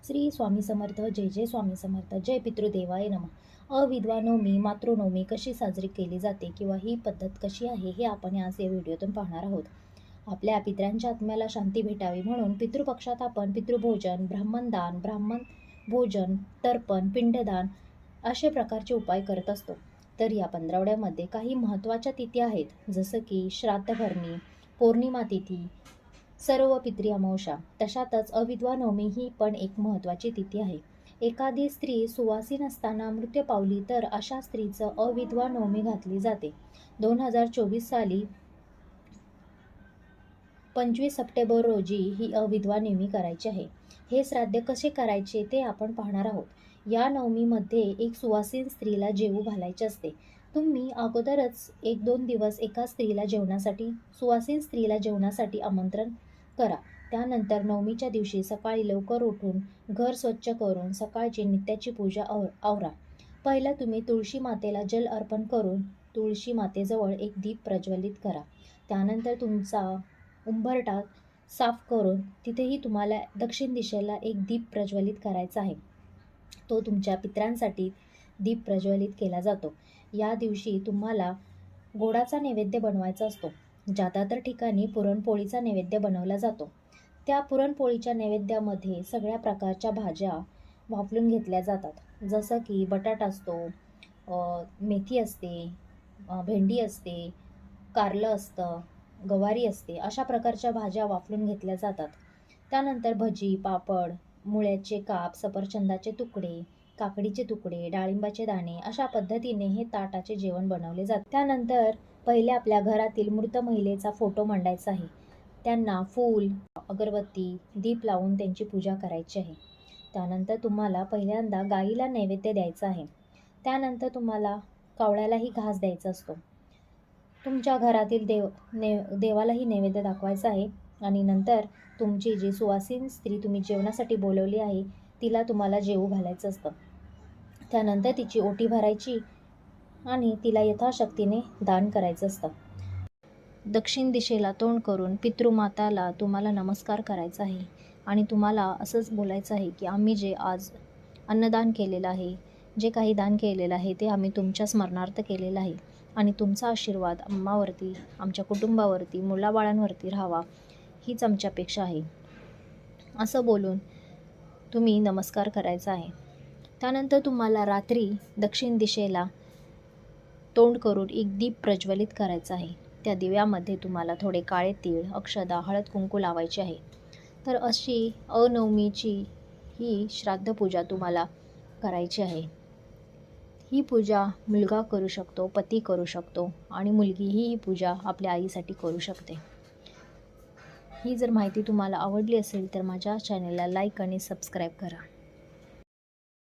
श्री स्वामी समर्थ. जय जय स्वामी समर्थ. जय पितृदेवाय नमः. अविधवा नवमी, मातृनवमी कशी साजरी केली जाते किंवा ही पद्धत कशी आहे हे आपण आज या व्हिडिओतून पाहणार आहोत. आपल्या पितरांच्या आत्म्याला शांती भेटावी म्हणून पितृपक्षात आपण पितृभोजन, ब्राह्मणदान, ब्राह्मण भोजन, तर्पण, पिंडदान अशा प्रकारचे उपाय करत असतो. तर या पंधरवड्यामध्ये काही महत्त्वाच्या तिथी आहेत, जसं की श्राद्धभरणी, पौर्णिमा तिथी, सर्व पितृ अमावस्या. तशातच अविधवा नवमी ही पण एक महत्त्वाची तिथी आहे. एखादी स्त्री सुवासीन असताना मृत्यू पावली तर अशा स्त्रीचं अविधवा नवमी घातली जाते. 2024 साली 25 सप्टेंबर रोजी ही अविधवा नवमी करायची आहे. हे श्राद्ध कसे करायचे ते आपण पाहणार आहोत. या नवमीमध्ये एक सुवासीन स्त्रीला जेवू घालायचे असते. तुम्ही अगोदरच 1-2 दिवस एका स्त्रीला जेवणासाठी, सुवासीन स्त्रीला जेवणासाठी आमंत्रण करा. त्यानंतर नवमीच्या दिवशी सकाळी लवकर उठून घर स्वच्छ करून सकाळची नित्याची पूजा आवरा. पहिला तुम्ही तुळशी मातेला जल अर्पण करून तुळशी मातेजवळ एक दीप प्रज्वलित करा. त्यानंतर तुमचा उंबरठा साफ करून तिथेही तुम्हाला दक्षिण दिशेला एक दीप प्रज्वलित करायचा आहे. तो तुमच्या पितरांसाठी दीप प्रज्वलित केला जातो. या दिवशी तुम्हाला गोडाचा नैवेद्य बनवायचा असतो. ज्यादातर ठिकाणी पुरणपोळीचा नैवेद्य बनवला जातो. त्या पुरणपोळीच्या नैवेद्यामध्ये सगळ्या प्रकारच्या भाज्या वापरून घेतल्या जातात, जसं की बटाटा असतो, मेथी असते, भेंडी असते, कारलं असतं, गवारी असते. अशा प्रकारच्या भाज्या वापरून घेतल्या जातात. त्यानंतर भजी, पापड, मुळ्याचे काप, सफरचंदाचे तुकडे, काकडीचे तुकडे, डाळिंबाचे दाणे अशा पद्धतीने हे ताटाचे जेवण बनवले जाते. त्यानंतर पहिले आपल्या घरातील मृत महिलेचा फोटो मांडायचा आहे. त्यांना फूल, अगरबत्ती, दीप लावून त्यांची पूजा करायची आहे. त्यानंतर तुम्हाला पहिल्यांदा गाईला नैवेद्य द्यायचा आहे. त्यानंतर तुम्हाला कावळ्यालाही घास द्यायचा असतो. तुमच्या घरातील देवालाही नैवेद्य दाखवायचा आहे. आणि नंतर तुमची जी सुवासीन स्त्री तुम्ही जेवणासाठी बोलवली आहे तिला तुम्हाला जेवू घालायचं असतं. त्यानंतर तिची ओटी भरायची आणि तिला यथाशक्तीने दान करायचं असतं. दक्षिण दिशेला तोंड करून पितृमाताला तुम्हाला नमस्कार करायचा आहे आणि तुम्हाला असंच बोलायचं आहे की आम्ही जे आज अन्नदान केलेलं आहे, जे काही दान केलेलं आहे ते आम्ही तुमच्या स्मरणार्थ केलेलं आहे आणि तुमचा आशीर्वाद आम्हावरती, आमच्या कुटुंबावरती, मुलाबाळांवरती राहावा हीच आमची अपेक्षा आहे, असं बोलून तुम्ही नमस्कार करायचा आहे. त्यानंतर तुम्हाला रात्री दक्षिण दिशेला तोंड करून एक दीप प्रज्वलित करायचा आहे. त्या दिव्यामध्ये तुम्हाला थोडे काळे तीळ, अक्षदा, हळद कुंकू लावायचे आहे. तर अशी अनवमीची ही श्राद्ध पूजा तुम्हाला करायची आहे. ही पूजा मुलगा करू शकतो, पती करू शकतो आणि मुलगीही ही पूजा आपल्या आईसाठी करू शकते. ही जर माहिती तुम्हाला आवडली असेल तर माझ्या चॅनलला लाईक आणि सबस्क्राईब करा.